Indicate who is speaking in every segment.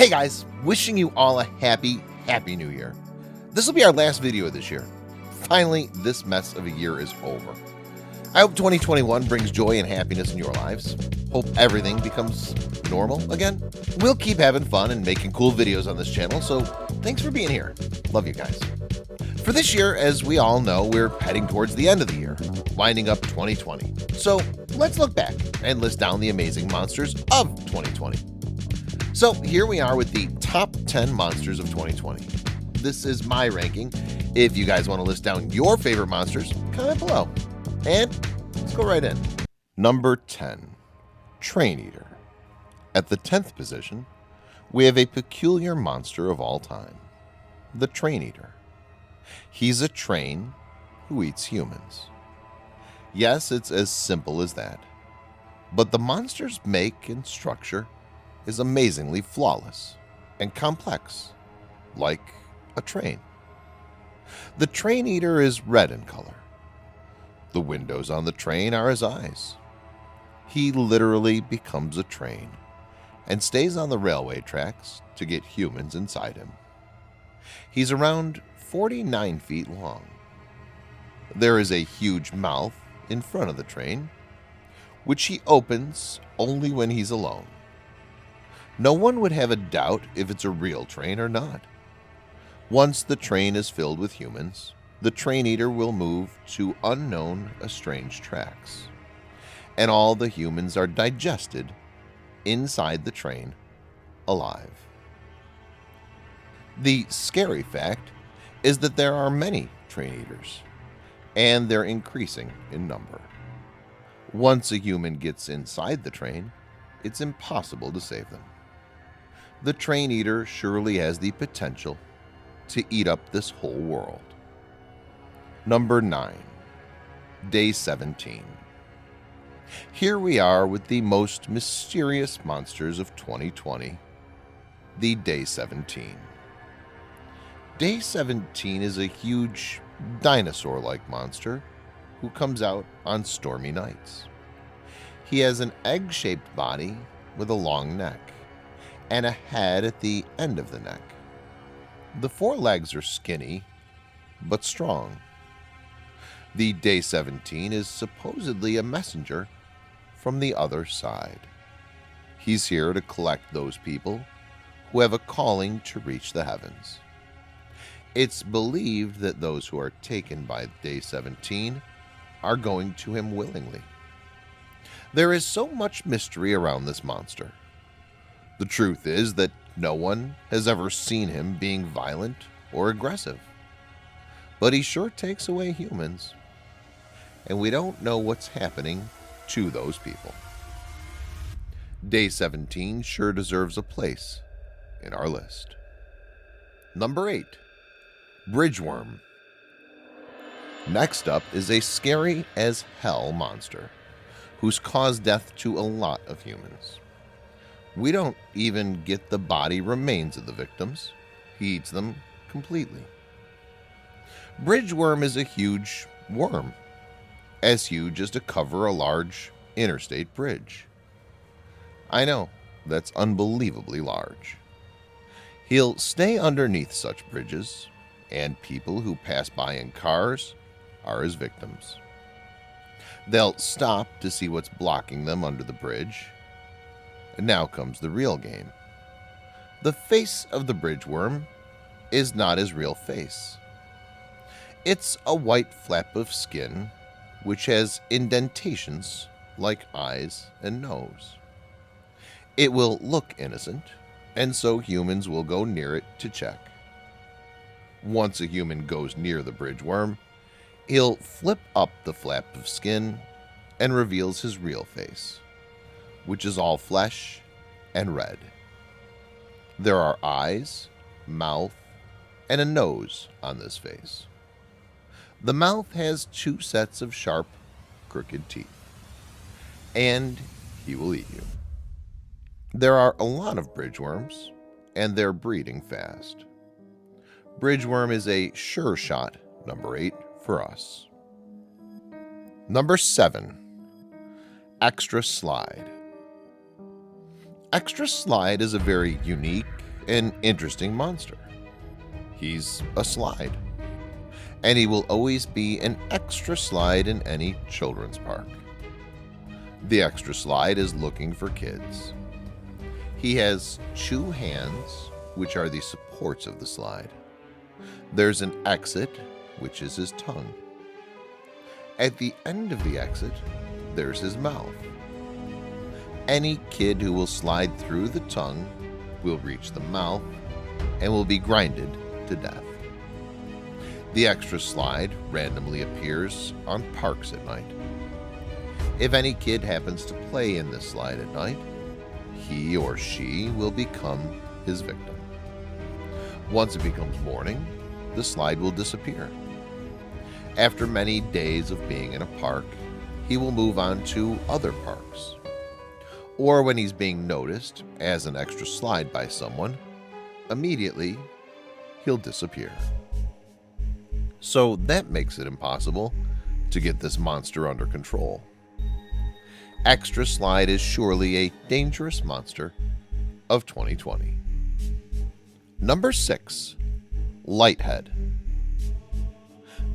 Speaker 1: Hey guys, wishing you all a happy new year. This will be our last video of this year. Finally, this mess of a year is over. I hope 2021 brings joy and happiness in your lives. Hope everything becomes normal again. We'll keep having fun and making cool videos on this channel, so thanks for being here. Love you guys. For this year, as we all know, we're heading towards the end of the year, winding up 2020. So let's look back and list down the amazing monsters of 2020. So here we are with the top 10 monsters of 2020. This is my ranking. If you guys want to list down your favorite monsters, comment below. And let's go right in. Number 10, Train Eater. At the 10th position, we have a peculiar monster of all time, the Train Eater. He's a train who eats humans. Yes, it's as simple as that. But the monster's make and structure is amazingly flawless and complex, like a train. The Train Eater is red in color. The windows on the train are his eyes. He literally becomes a train and stays on the railway tracks to get humans inside him. He's around 49 feet long. There is a huge mouth in front of the train, which he opens only when he's alone. No one would have a doubt if it's a real train or not. Once the train is filled with humans, the Train Eater will move to unknown, estranged tracks, and all the humans are digested inside the train alive. The scary fact is that there are many Train Eaters, and they're increasing in number. Once a human gets inside the train, it's impossible to save them. The Train Eater surely has the potential to eat up this whole world. Number 9, Day 17. Here we are with the most mysterious monsters of 2020, the Day 17. Day 17 is a huge dinosaur-like monster who comes out on stormy nights. He has an egg-shaped body with a long neck and a head at the end of the neck. The four legs are skinny but strong. The Day 17 is supposedly a messenger from the other side. He's here to collect those people who have a calling to reach the heavens. It's believed that those who are taken by Day 17 are going to him willingly. There is so much mystery around this monster. The truth is that no one has ever seen him being violent or aggressive. But he sure takes away humans, and we don't know what's happening to those people. Day 17 sure deserves a place in our list. Number 8, Bridgeworm. Next up is a scary as hell monster who's caused death to a lot of humans. We don't even get the body remains of the victims. He eats them completely. Bridgeworm is a huge worm, as huge as to cover a large interstate bridge. I know, that's unbelievably large. He'll stay underneath such bridges, and people who pass by in cars are his victims. They'll stop to see what's blocking them under the bridge. And now comes the real game. The face of the Bridgeworm is not his real face. It's a white flap of skin which has indentations like eyes and nose. It will look innocent, and so humans will go near it to check. Once a human goes near the Bridgeworm, he'll flip up the flap of skin and reveals his real face, which is all flesh and red. There are eyes, mouth, and a nose on this face. The mouth has 2 sets of sharp, crooked teeth, and he will eat you. There are a lot of Bridgeworms, and they're breeding fast. Bridgeworm is a sure shot number 8 for us. Number 7, Extra Slide. Extra Slide is a very unique an interesting monster. He's a slide, and he will always be an extra slide in any children's park. The extra slide is looking for kids. He has 2 hands, which are the supports of the slide. There's an exit, which is his tongue. At the end of the exit, there's his mouth. Any kid who will slide through the tongue will reach the mouth and will be grinded to death. The extra slide randomly appears on parks at night. If any kid happens to play in this slide at night, he or she will become his victim. Once it becomes morning, the slide will disappear. After many days of being in a park, he will move on to other parks. Or when he's being noticed as an extra slide by someone, immediately he'll disappear. So that makes it impossible to get this monster under control. Extra Slide is surely a dangerous monster of 2020. Number 6. Lighthead.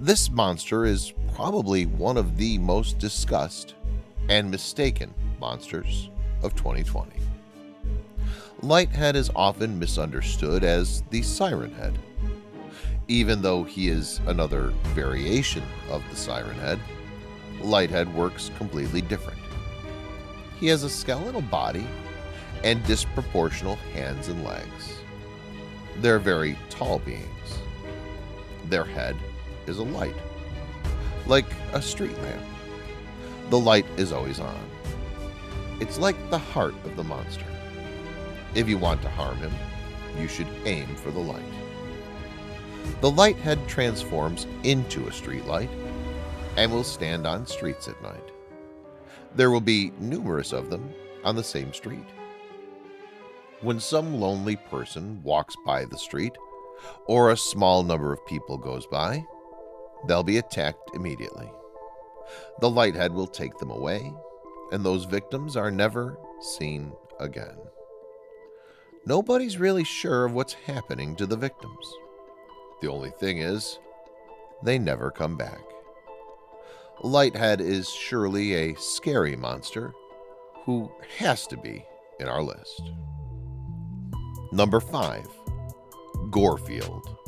Speaker 1: This monster is probably one of the most discussed and mistaken monsters of 2020. Lighthead is often misunderstood as the Siren Head. Even though he is another variation of the Siren Head, Lighthead works completely different. He has a skeletal body and disproportional hands and legs. They're very tall beings. Their head is a light, like a street lamp. The light is always on. It's like the heart of the monster. If you want to harm him, you should aim for the light. The Lighthead transforms into a street light and will stand on streets at night. There will be numerous of them on the same street. When some lonely person walks by the street, or a small number of people goes by, they'll be attacked immediately. The Lighthead will take them away, and those victims are never seen again. Nobody's really sure of what's happening to the victims. The only thing is, they never come back. Lighthead is surely a scary monster who has to be in our list. Number 5. Garfield.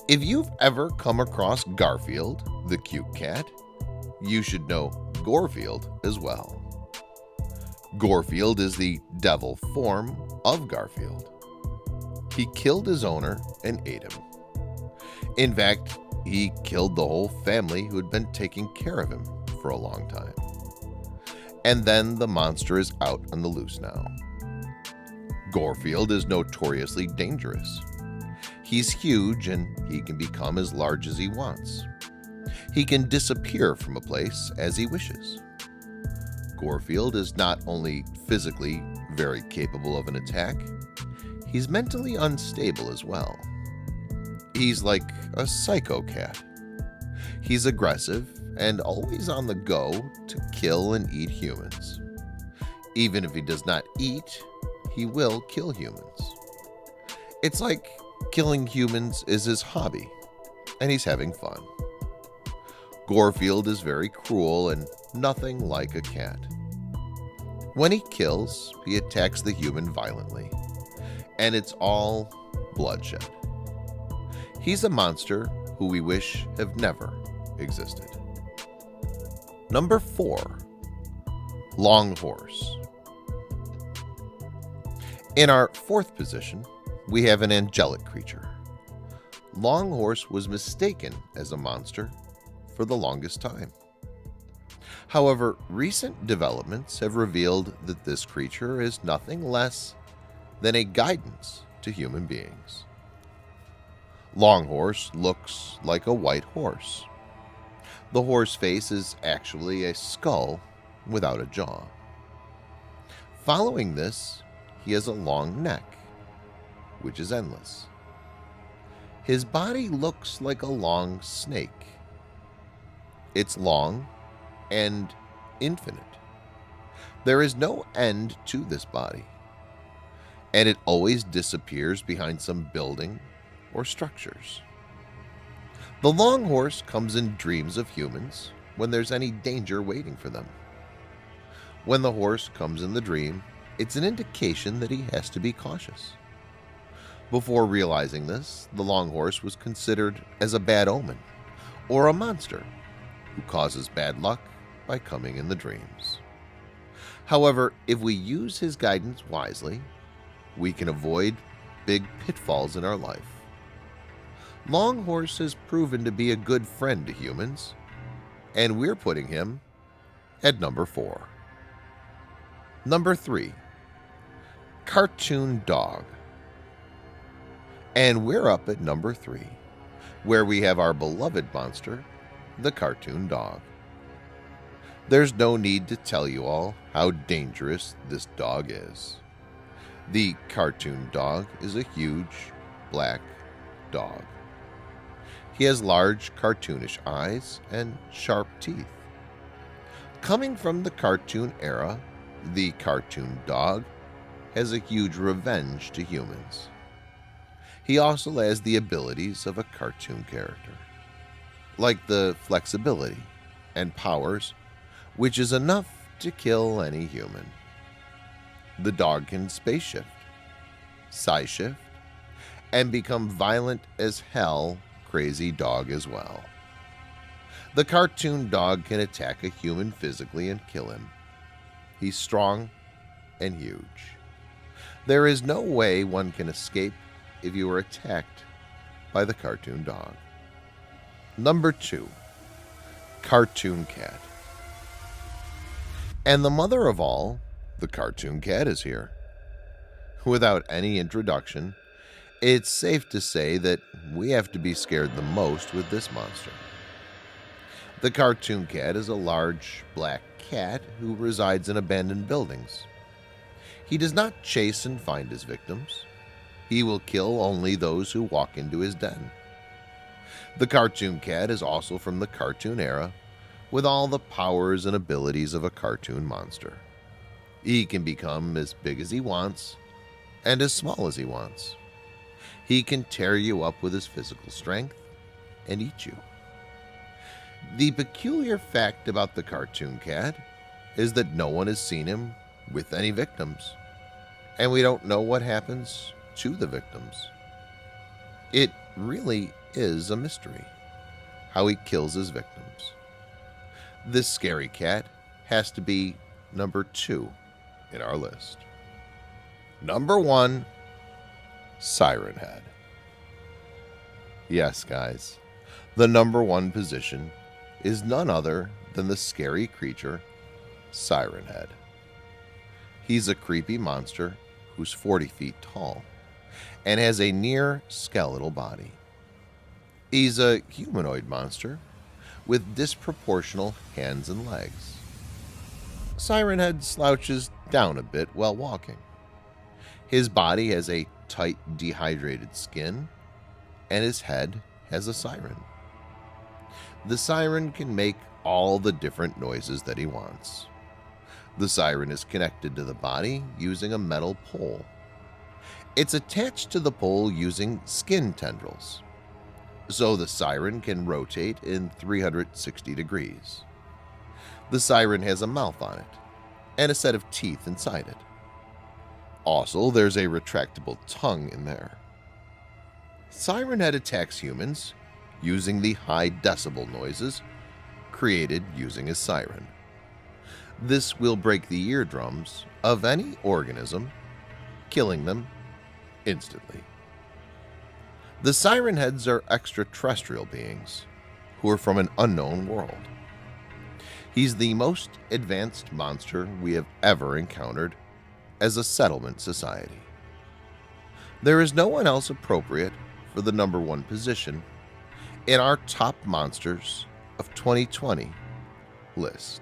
Speaker 1: If you've ever come across Garfield, the cute cat, you should know Garfield as well. Garfield is the devil form of Garfield. He killed his owner and ate him. In fact, he killed the whole family who had been taking care of him for a long time. And then the monster is out on the loose now. Garfield is notoriously dangerous. He's huge and he can become as large as he wants. He can disappear from a place as he wishes. Garfield is not only physically very capable of an attack, he's mentally unstable as well. He's like a psycho cat. He's aggressive and always on the go to kill and eat humans. Even if he does not eat, he will kill humans. It's like killing humans is his hobby, and he's having fun. Garfield is very cruel and nothing like a cat. When he kills, he attacks the human violently, and it's all bloodshed. He's a monster who we wish have never existed. Number 4. Long Horse. In our 4th position, we have an angelic creature. Long Horse was mistaken as a monster for the longest time. However, recent developments have revealed that this creature is nothing less than a guidance to human beings. Long Horse looks like a white horse. The horse face is actually a skull without a jaw. Following this, he has a long neck, which is endless. His body looks like a long snake. It's long and infinite. There is no end to this body. and it always disappears behind some building or structures. The long horse comes in dreams of humans when there's any danger waiting for them. When the horse comes in the dream, it's an indication that he has to be cautious. Before realizing this, the long horse was considered as a bad omen or a monster who causes bad luck by coming in the dreams. However, if we use his guidance wisely, we can avoid big pitfalls in our life. Long Horse has proven to be a good friend to humans, and we're putting him at number 4. Number 3, Cartoon Dog. And we're up at number 3, where we have our beloved monster, the Cartoon Dog. There's no need to tell you all how dangerous this dog is. The Cartoon Dog is a huge black dog. He has large cartoonish eyes and sharp teeth. Coming from the cartoon era, the Cartoon Dog has a huge revenge to humans. He also has the abilities of a cartoon character, like the flexibility and powers, which is enough to kill any human. The dog can space shift, size shift, and become violent as hell crazy dog as well. The Cartoon Dog can attack a human physically and kill him. He's strong and huge. There is no way one can escape if you are attacked by the Cartoon Dog. Number 2, Cartoon Cat. And the mother of all, the Cartoon Cat, is here. Without any introduction, it's safe to say that we have to be scared the most with this monster. The Cartoon Cat is a large black cat who resides in abandoned buildings. He does not chase and find his victims. He will kill only those who walk into his den. The Cartoon Cat is also from the cartoon era, with all the powers and abilities of a cartoon monster. He can become as big as he wants and as small as he wants. He can tear you up with his physical strength and eat you. The peculiar fact about the Cartoon Cat is that no one has seen him with any victims, and we don't know what happens to the victims. It really is a mystery how he kills his victims. This scary cat has to be number 2 in our list. Number 1, Siren Head. Yes, guys, the number 1 position is none other than the scary creature, Siren Head. He's a creepy monster who's 40 feet tall and has a near skeletal body. He's a humanoid monster with disproportional hands and legs. Siren Head slouches down a bit while walking. His body has a tight, dehydrated skin, and his head has a siren. The siren can make all the different noises that he wants. The siren is connected to the body using a metal pole. It's attached to the pole using skin tendrils, so the siren can rotate in 360 degrees. The siren has a mouth on it and a set of teeth inside it. Also, there's a retractable tongue in there. Siren Head attacks humans using the high decibel noises created using his siren. This will break the eardrums of any organism, killing them instantly. The Siren Heads are extraterrestrial beings who are from an unknown world. He's the most advanced monster we have ever encountered as a settlement society. There is no one else appropriate for the number 1 position in our top monsters of 2020 list.